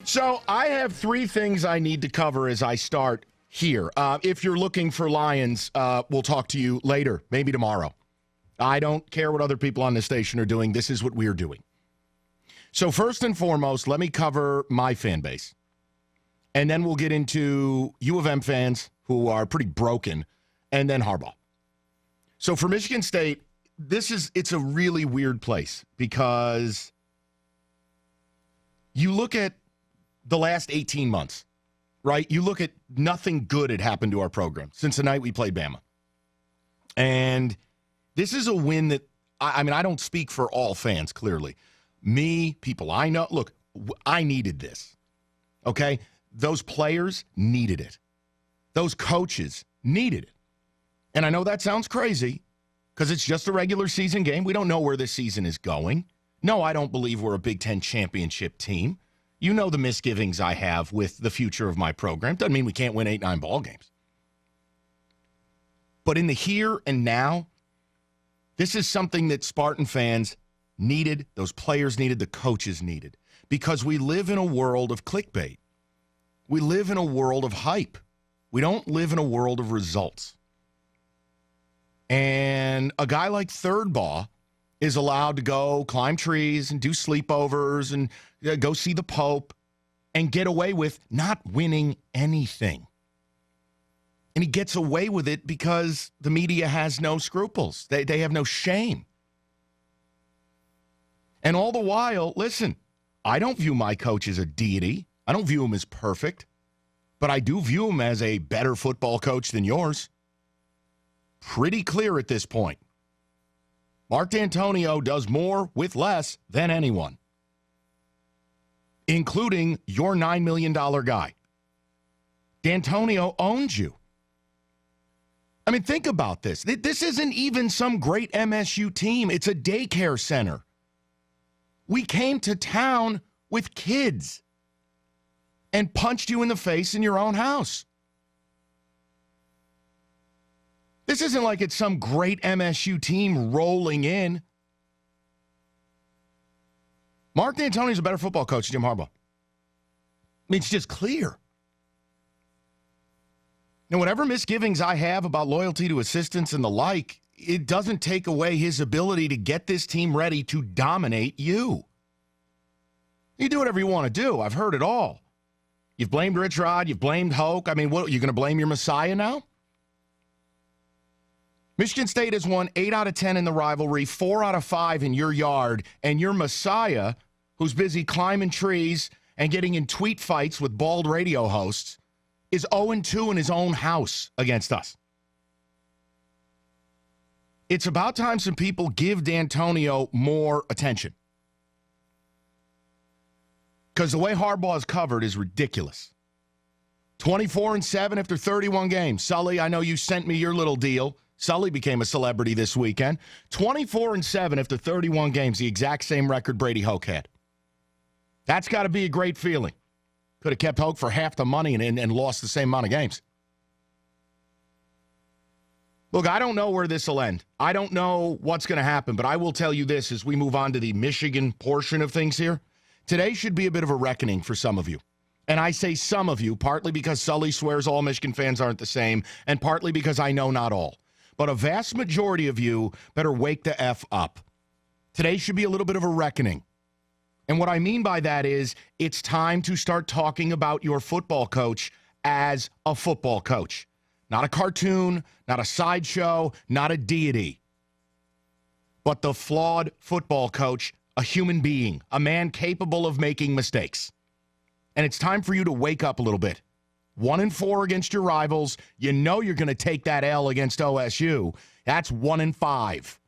So I have three things I need to cover as I start here. If you're looking for Lions, we'll talk to you later, maybe tomorrow. I don't care what other people on this station are doing. This is what we're doing. So first and foremost, let me cover my fan base. And then we'll get into U of M fans who are pretty broken, and then Harbaugh. So for Michigan State, it's a really weird place because you look at the last 18 months, right? You look at nothing good had happened to our program since the night we played Bama. And this is a win that, I don't speak for all fans, clearly. Me, people I know, look, I needed this, okay? Those players needed it. Those coaches needed it. And I know that sounds crazy because it's just a regular season game. We don't know where this season is going. No, I don't believe we're a Big Ten championship team. You know the misgivings I have with the future of my program. Doesn't mean we can't win 8-9 ball games. But in the here and now, this is something that Spartan fans needed, those players needed, the coaches needed. Because we live in a world of clickbait. We live in a world of hype. We don't live in a world of results. And a guy like Thirdbaugh is allowed to go climb trees and do sleepovers and go see the Pope and get away with not winning anything. And he gets away with it because the media has no scruples. They have no shame. And all the while, listen, I don't view my coach as a deity. I don't view him as perfect. But I do view him as a better football coach than yours. Pretty clear at this point. Mark D'Antonio does more with less than anyone, including your $9 million guy. D'Antonio owns you. I mean, think about this. This isn't even some great MSU team. It's a daycare center. We came to town with kids and punched you in the face in your own house. This isn't like it's some great MSU team rolling in. Mark D'Antonio is a better football coach than Jim Harbaugh. I mean, it's just clear. Now, whatever misgivings I have about loyalty to assistants and the like, it doesn't take away his ability to get this team ready to dominate you. You do whatever you want to do. I've heard it all. You've blamed Rich Rod. You've blamed Hoke. I mean, what, are you going to blame your Messiah now? Michigan State has won 8 out of 10 in the rivalry, 4 out of 5 in your yard, and your Messiah, who's busy climbing trees and getting in tweet fights with bald radio hosts, is 0-2 in his own house against us. It's about time some people give D'Antonio more attention. Because the way Harbaugh is covered is ridiculous. 24-7 after 31 games. Sully, I know you sent me your little deal. Sully became a celebrity this weekend. 24-7 after 31 games, the exact same record Brady Hoke had. That's got to be a great feeling. Could have kept Hoke for half the money and lost the same amount of games. Look, I don't know where this will end. I don't know what's going to happen, but I will tell you this as we move on to the Michigan portion of things here. Today should be a bit of a reckoning for some of you. And I say some of you, partly because Sully swears all Michigan fans aren't the same, and partly because I know not all. But a vast majority of you better wake the F up. Today should be a little bit of a reckoning. And what I mean by that is it's time to start talking about your football coach as a football coach. Not a cartoon, not a sideshow, not a deity. But the flawed football coach, a human being, a man capable of making mistakes. And it's time for you to wake up a little bit. 1-4 against your rivals. You know you're going to take that L against OSU. That's 1-5.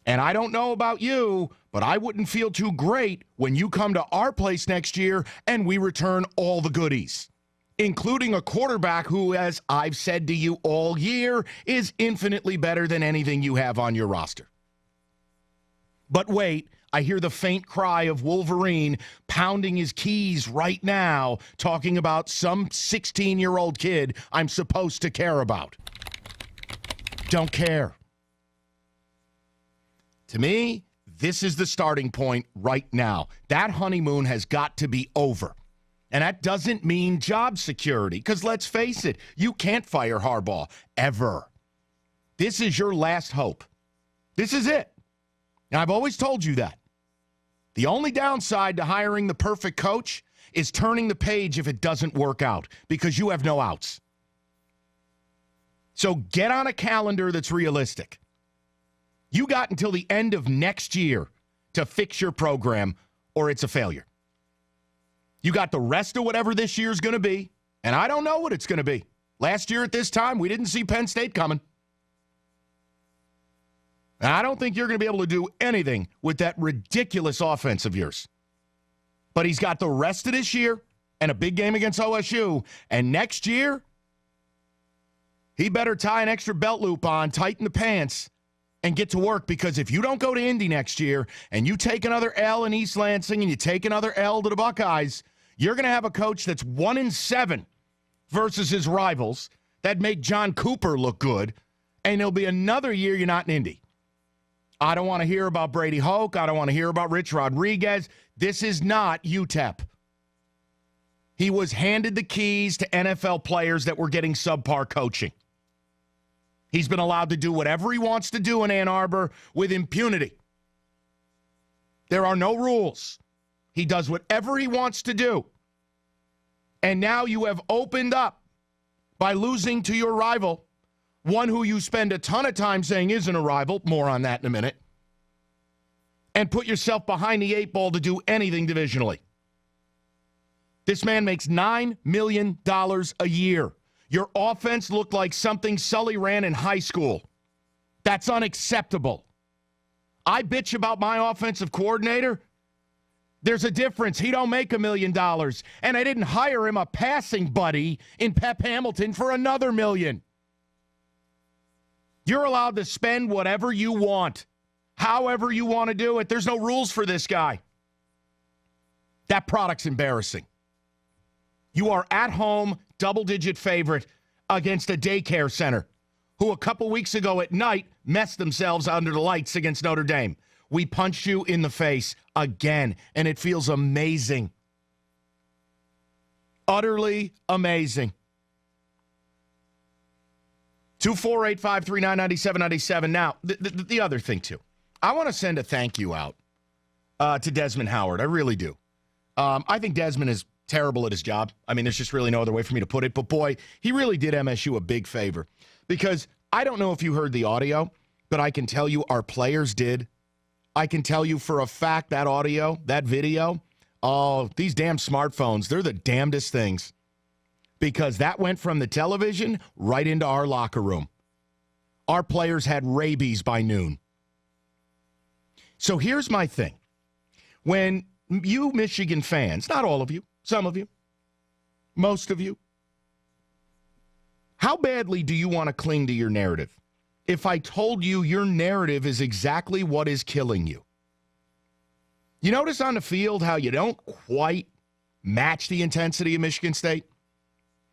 And I don't know about you, but I wouldn't feel too great when you come to our place next year and we return all the goodies, including a quarterback who, as I've said to you all year, is infinitely better than anything you have on your roster. But wait, I hear the faint cry of Wolverine pounding his keys right now, talking about some 16-year-old kid I'm supposed to care about. Don't care. To me, this is the starting point right now. That honeymoon has got to be over. And that doesn't mean job security, because let's face it, you can't fire Harbaugh ever. This is your last hope. This is it. And I've always told you that. The only downside to hiring the perfect coach is turning the page if it doesn't work out, because you have no outs. So get on a calendar that's realistic. You got until the end of next year to fix your program, or it's a failure. You got the rest of whatever this year's going to be, and I don't know what it's going to be. Last year at this time, we didn't see Penn State coming. And I don't think you're going to be able to do anything with that ridiculous offense of yours. But he's got the rest of this year and a big game against OSU. And next year, he better tie an extra belt loop on, tighten the pants, and get to work. Because if you don't go to Indy next year and you take another L in East Lansing and you take another L to the Buckeyes, you're going to have a coach that's 1-7 versus his rivals that make John Cooper look good. And it'll be another year you're not in Indy. I don't want to hear about Brady Hoke. I don't want to hear about Rich Rodriguez. This is not UTEP. He was handed the keys to NFL players that were getting subpar coaching. He's been allowed to do whatever he wants to do in Ann Arbor with impunity. There are no rules. He does whatever he wants to do. And now you have opened up by losing to your rival, one who you spend a ton of time saying isn't a rival, more on that in a minute, and put yourself behind the 8 ball to do anything divisionally. This man makes $9 million a year. Your offense looked like something Sully ran in high school. That's unacceptable. I bitch about my offensive coordinator. There's a difference. He don't make $1 million. And I didn't hire him a passing buddy in Pep Hamilton for another $1 million. You're allowed to spend whatever you want, however you want to do it. There's no rules for this guy. That product's embarrassing. You are at home, double-digit favorite against a daycare center who a couple weeks ago at night messed themselves under the lights against Notre Dame. We punched you in the face again, and it feels amazing. Utterly amazing. 248-539-9797. Now, the other thing, too. I want to send a thank you out to Desmond Howard. I really do. I think Desmond is terrible at his job. I mean, there's just really no other way for me to put it. But, boy, he really did MSU a big favor. Because I don't know if you heard the audio, but I can tell you our players did. I can tell you for a fact that audio, that video, oh, these damn smartphones, they're the damnedest things. Because that went from the television right into our locker room. Our players had rabies by noon. So here's my thing. When you Michigan fans, not all of you, some of you, most of you, how badly do you want to cling to your narrative? If I told you your narrative is exactly what is killing you. You notice on the field how you don't quite match the intensity of Michigan State?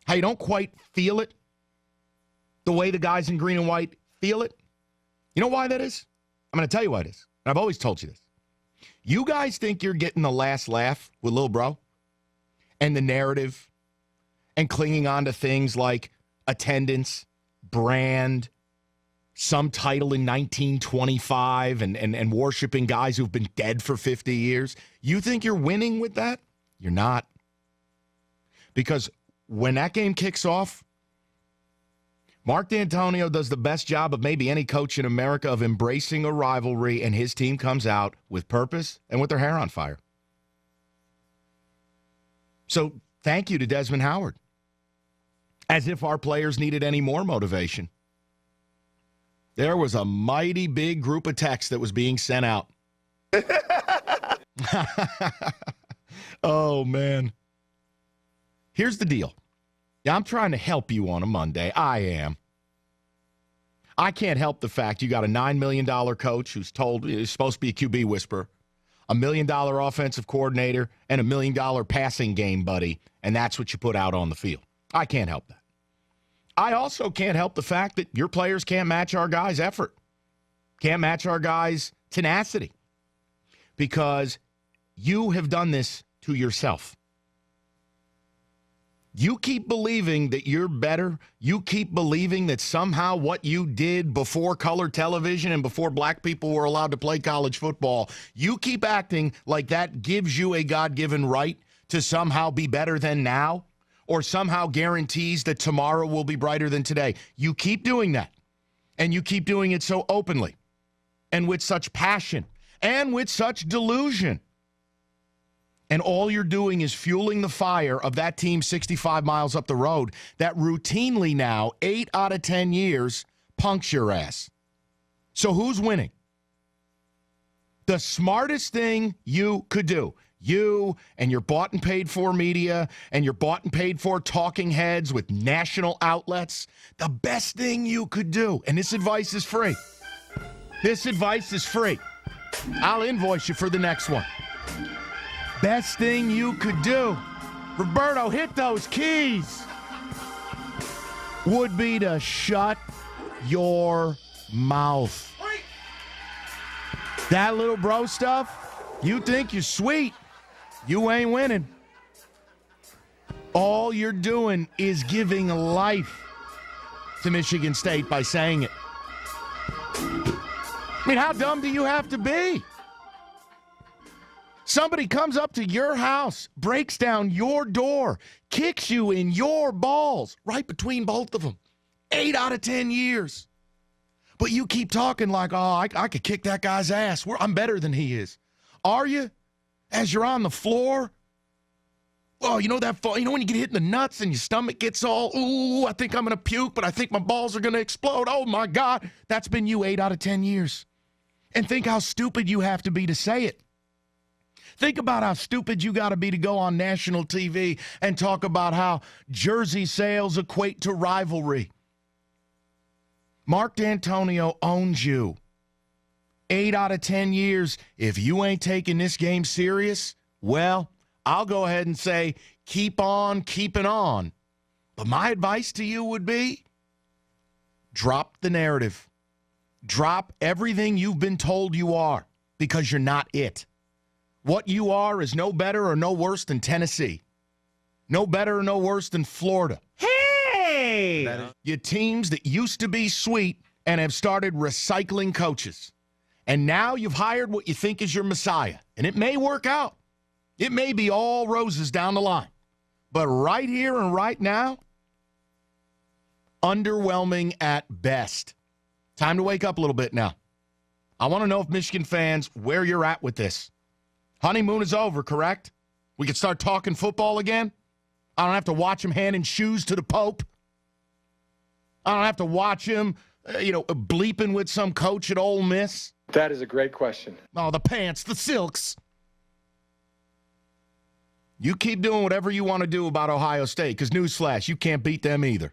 How you don't quite feel it the way the guys in green and white feel it? You know why that is? I'm going to tell you why it is. And I've always told you this. You guys think you're getting the last laugh with Lil Bro and the narrative and clinging on to things like attendance, brand, some title in 1925 and worshiping guys who've been dead for 50 years. You think you're winning with that? You're not. Because when that game kicks off, Mark D'Antonio does the best job of maybe any coach in America of embracing a rivalry, and his team comes out with purpose and with their hair on fire. So thank you to Desmond Howard. As if our players needed any more motivation. There was a mighty big group of texts that was being sent out. Oh, man. Here's the deal. Yeah, I'm trying to help you on a Monday. I am. I can't help the fact you got a $9 million coach who's told is supposed to be a QB whisperer, $1 million offensive coordinator, and $1 million passing game buddy, and that's what you put out on the field. I can't help that. I also can't help the fact that your players can't match our guys' effort, can't match our guys' tenacity. because you have done this to yourself. You keep believing that you're better. You keep believing that somehow what you did before color television and before black people were allowed to play college football, you keep acting like that gives you a God-given right to somehow be better than now or somehow guarantees that tomorrow will be brighter than today. You keep doing that, and you keep doing it so openly and with such passion and with such delusion. And all you're doing is fueling the fire of that team 65 miles up the road that routinely now, 8 out of 10 years, punks your ass. So who's winning? The smartest thing you could do, you and your bought and paid for media and your bought and paid for talking heads with national outlets, the best thing you could do, and this advice is free. This advice is free. I'll invoice you for the next one. Best thing you could do, Roberto, hit those keys, would be to shut your mouth. That little bro stuff, you think you're sweet. You ain't winning. All you're doing is giving life to Michigan State by saying it. I mean, how dumb do you have to be? Somebody comes up to your house, breaks down your door, kicks you in your balls, right between both of them. 8 out of 10 years. But you keep talking like, oh, I could kick that guy's ass. I'm better than he is. Are you? As you're on the floor? Oh, you know when you get hit in the nuts and your stomach gets all, ooh, I think I'm going to puke, but I think my balls are going to explode. Oh, my God. That's been you 8 out of 10 years. And think how stupid you have to be to say it. Think about how stupid you got to be to go on national TV and talk about how jersey sales equate to rivalry. Mark D'Antonio owns you. 8 out of 10 years. If you ain't taking this game serious, well, I'll go ahead and say keep on keeping on. But my advice to you would be drop the narrative. Drop everything you've been told you are, because you're not it. What you are is no better or no worse than Tennessee. No better or no worse than Florida. Hey! Your teams that used to be sweet and have started recycling coaches. And now you've hired what you think is your messiah. And it may work out. It may be all roses down the line. But right here and right now, underwhelming at best. Time to wake up a little bit now. I want to know, if Michigan fans, where you're at with this. Honeymoon is over, correct? We can start talking football again? I don't have to watch him handing shoes to the Pope. I don't have to watch him, bleeping with some coach at Ole Miss. That is a great question. Oh, the pants, the silks. You keep doing whatever you want to do about Ohio State, because newsflash, you can't beat them either.